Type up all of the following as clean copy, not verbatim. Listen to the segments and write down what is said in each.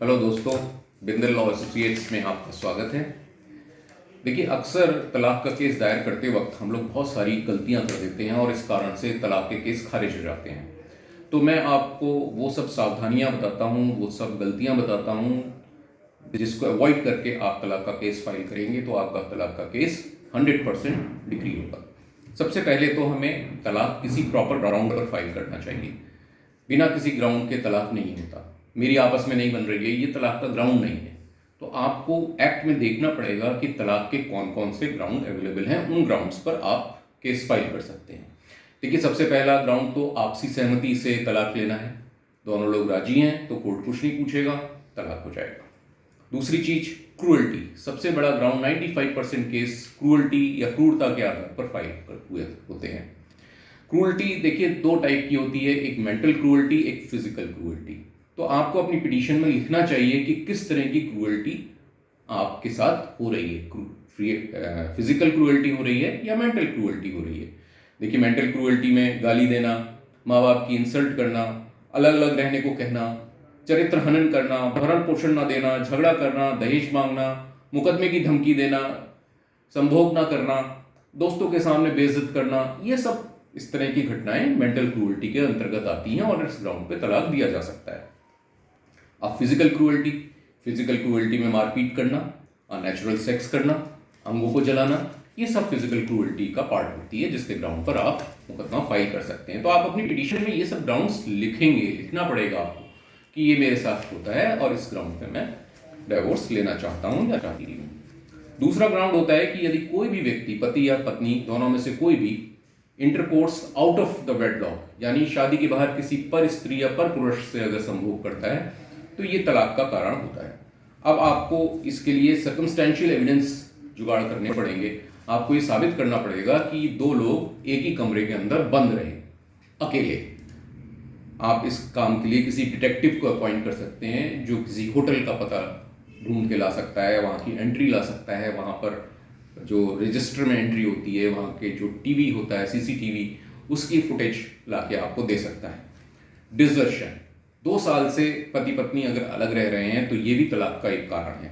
Hello दोस्तों, Bindal law associates में आपका स्वागत है। देखिए, अक्सर तलाक का केस दायर करते वक्त हम लोग बहुत सारी गलतियां कर देते हैं और इस कारण से तलाक के केस खारिज हो जाते हैं। तो मैं आपको वो सब सावधानियां बताता हूं, वो सब गलतियां बताता हूं जिसको अवॉइड करके आप तलाक का केस फाइल करेंगे तो आपका तलाक का केस 100% डिग्री होगा। सबसे पहले तो हमें तलाक किसी प्रॉपर ग्राउंड पर फाइल करना चाहिए। बिना किसी ग्राउंड के तलाक नहीं होता। मेरी आपस में नहीं बन रही है, ये तलाक का ग्राउंड नहीं है। तो आपको एक्ट में देखना पड़ेगा कि तलाक के कौन कौन से ग्राउंड अवेलेबल हैं, उन ग्राउंड्स पर आप केस फाइल कर सकते हैं। देखिए, सबसे पहला ग्राउंड तो आपसी सहमति से तलाक लेना है। दोनों लोग राजी हैं तो कोर्ट कुछ नहीं पूछेगा, तलाक हो जाएगा। दूसरी चीज, क्रूअल्टी। सबसे बड़ा ग्राउंड 95% केस क्रूअल्टी या क्रूरता के आधार पर फाइल हुए होते हैं। क्रूअल्टी देखिए दो टाइप की होती है, एक मेंटल क्रूअल्टी, एक फिजिकल क्रूअल्टी। तो आपको अपनी पिटीशन में लिखना चाहिए कि किस तरह की क्रूअल्टी आपके साथ हो रही है। फिजिकल क्रूअल्टी हो रही है या मेंटल क्रूअल्टी हो रही है। देखिए, मेंटल क्रूअल्टी में गाली देना, माँ बाप की इंसल्ट करना, अलग अलग रहने को कहना, चरित्र हनन करना, भरण पोषण ना देना, झगड़ा करना, दहेज मांगना, मुकदमे की धमकी देना, संभोग ना करना, दोस्तों के सामने बेइज्जत करना, ये सब इस तरह की घटनाएं मेंटल क्रूअल्टी के अंतर्गत आती हैं और इस ग्राउंड पे तलाक दिया जा सकता है। अब फिजिकल क्रूअल्टी में मारपीट करना, अननेचुरल सेक्स करना, अंगों को जलाना, ये सब फिजिकल क्रूअल्टी का पार्ट होती है जिसके ग्राउंड पर आप मुकदमा फाइल कर सकते हैं। तो आप अपनी पिटीशन में ये सब ग्राउंड्स लिखेंगे, लिखना पड़ेगा आपको कि ये मेरे साथ होता है और इस ग्राउंड पे मैं डिवोर्स लेना चाहता हूँ या चाहती हूँ। दूसरा ग्राउंड होता है कि यदि कोई भी व्यक्ति, पति या पत्नी, दोनों में से कोई भी intercourse out of the wedlock, यानी शादी के बाहर किसी पर स्त्री या पर पुरुष से अगर संभोग करता है तो ये तलाक का कारण होता है। अब आपको इसके लिए सर्कमस्टेंशियल एविडेंस जुगाड़ करने पड़ेंगे। आपको ये साबित करना पड़ेगा कि दो लोग एक ही कमरे के अंदर बंद रहे, अकेले। आप इस काम के लिए किसी डिटेक्टिव को अपॉइंट कर सकते हैं जो किसी होटल का पता ढूंढ के ला सकता है, वहाँ की एंट्री ला सकता है, वहाँ पर जो रजिस्टर में एंट्री होती है, वहाँ के जो टीवी होता है, सीसीटीवी, उसकी फुटेज ला के आपको दे सकता है। डिजर्शन, 2 साल से पति पत्नी अगर अलग रह रहे हैं तो ये भी तलाक का एक कारण है।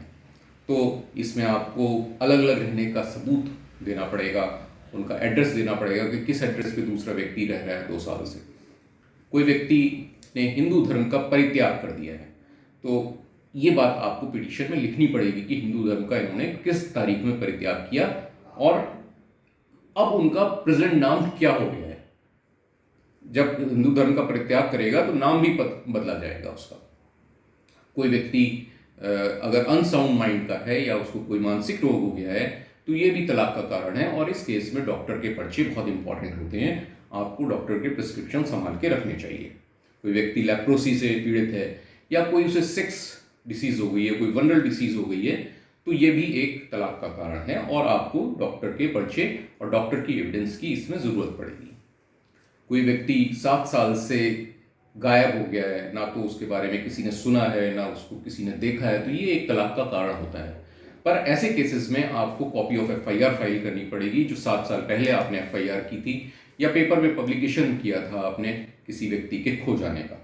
तो इसमें आपको अलग अलग रहने का सबूत देना पड़ेगा, उनका एड्रेस देना पड़ेगा कि किस एड्रेस पे दूसरा व्यक्ति रह रहा है 2 साल से। कोई व्यक्ति ने हिंदू धर्म का परित्याग कर दिया है तो ये बात आपको पिटीशन में लिखनी पड़ेगी कि हिंदू धर्म का इन्होंने किस तारीख में परित्याग किया और अब उनका प्रेजेंट नाम क्या हो गया है। जब हिंदू धर्म का परित्याग करेगा तो नाम भी बदला जाएगा उसका। कोई व्यक्ति अगर अनसाउंड माइंड का है या उसको कोई मानसिक रोग हो गया है तो ये भी तलाक का कारण है और इस केस में डॉक्टर के पर्चे बहुत इंपॉर्टेंट होते हैं। आपको डॉक्टर के प्रिस्क्रिप्शन संभाल के रखने चाहिए। कोई व्यक्ति लेप्रोसी से पीड़ित है या कोई उसे सेक्स डिसीज हो गई है, कोई वनरल डिसीज हो गई है, तो ये भी एक तलाक का कारण है और आपको डॉक्टर के पर्चे और डॉक्टर की एविडेंस की इसमें ज़रूरत पड़ेगी। कोई व्यक्ति 7 साल से गायब हो गया है, ना तो उसके बारे में किसी ने सुना है ना उसको किसी ने देखा है, तो ये एक तलाक का कारण होता है। पर ऐसे केसेस में आपको कॉपी ऑफ एफआईआर फाइल करनी पड़ेगी जो 7 साल पहले आपने एफआईआर की थी या पेपर में पब्लिकेशन किया था आपने किसी व्यक्ति के खो जाने का।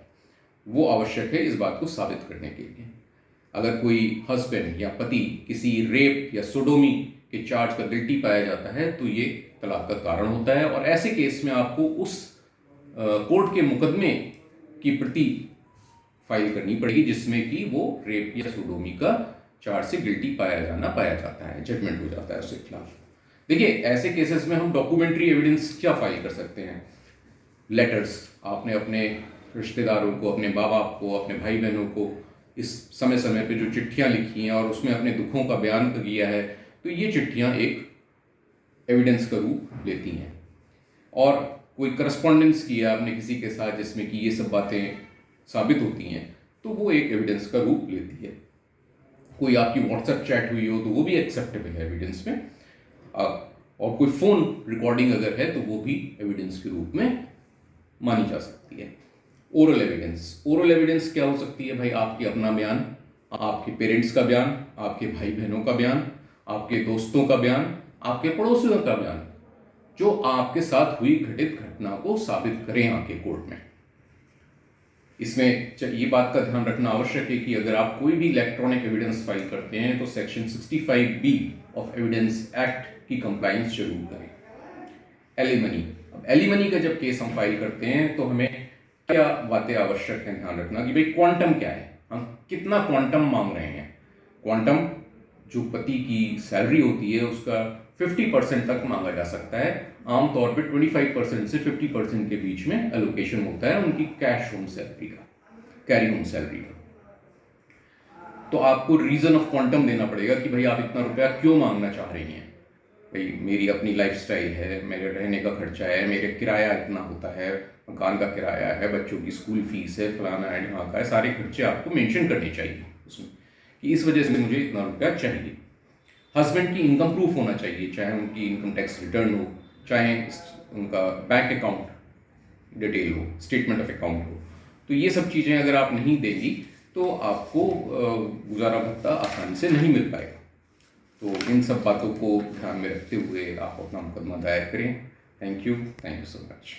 वो आवश्यक है इस बात को साबित करने के लिए। अगर कोई हस्बैंड या पति किसी रेप या सोडोमी के चार्ज का गिल्टी पाया जाता है तो ये तलाक का कारण होता है और ऐसे केस में आपको उस कोर्ट के मुकदमे की प्रति फाइल करनी पड़ेगी जिसमें कि वो रेप या सोडोमी का चार्ज से गिल्टी पाया जाता है, जजमेंट हो जाता है उसके खिलाफ। देखिए, ऐसे केसेस में हम डॉक्यूमेंट्री एविडेंस क्या फाइल कर सकते हैं। लेटर्स, आपने अपने रिश्तेदारों को, अपने माँ बाप को, अपने भाई बहनों को इस समय समय पे जो चिट्ठियां लिखी हैं और उसमें अपने दुखों का बयान किया है, तो ये चिट्ठियां एक एविडेंस का रूप लेती हैं। और कोई करस्पॉन्डेंस की है आपने किसी के साथ जिसमें कि ये सब बातें साबित होती हैं तो वो एक एविडेंस का रूप लेती है। कोई आपकी व्हाट्सएप चैट हुई हो तो वो भी एक्सेप्टेबल है एविडेंस में। और कोई फ़ोन रिकॉर्डिंग अगर है तो वो भी एविडेंस के रूप में मानी जा सकती है। ओरल एविडेंस क्या हो सकती है भाई? आपके अपना बयान, आपके पेरेंट्स का बयान, आपके भाई बहनों का बयान, आपके दोस्तों का बयान, आपके पड़ोसियों का बयान, जो आपके साथ हुई घटित घटना को साबित करें आके कोर्ट में। इसमें ये बात का ध्यान रखना आवश्यक है कि अगर आप कोई भी इलेक्ट्रॉनिक एविडेंस फाइल करते हैं तो section 65B of evidence act की कंप्लाइंस जरूर करें। एलिमनी, अब एलिमनी का जब केस हम फाइल करते हैं तो हमें क्या बातें आवश्यक है ध्यान रखना कि भाई क्वांटम क्या है, हम कितना क्वांटम मांग रहे हैं। क्वांटम जो पति की सैलरी होती है उसका 50% तक मांगा जा सकता है। आमतौर पे 25% से 50% के बीच में एलोकेशन होता है उनकी कैश होम सैलरी का, कैरी होम सैलरी का। तो आपको रीजन ऑफ क्वांटम देना पड़ेगा कि भाई आप इतना रुपया क्यों मांगना चाह रही हैं। भाई मेरी अपनी लाइफस्टाइल है, मेरे रहने का खर्चा है, मेरे किराया इतना होता है, मकान का किराया है, बच्चों की स्कूल फीस है, फलाना है, ढाका है, सारे खर्चे आपको मेंशन करने चाहिए उसमें कि इस वजह से मुझे इतना रुपया चाहिए। हस्बैंड की इनकम प्रूफ होना चाहिए, चाहे उनकी इनकम टैक्स रिटर्न हो, चाहे उनका बैंक अकाउंट डिटेल हो, स्टेटमेंट ऑफ अकाउंट हो। तो ये सब चीज़ें अगर आप नहीं देंगी तो आपको गुजारा भत्ता आसानी से नहीं मिल पाएगा। तो इन सब बातों को ध्यान में रखते हुए आप अपना मुकदमा दायर करें। Thank you so much.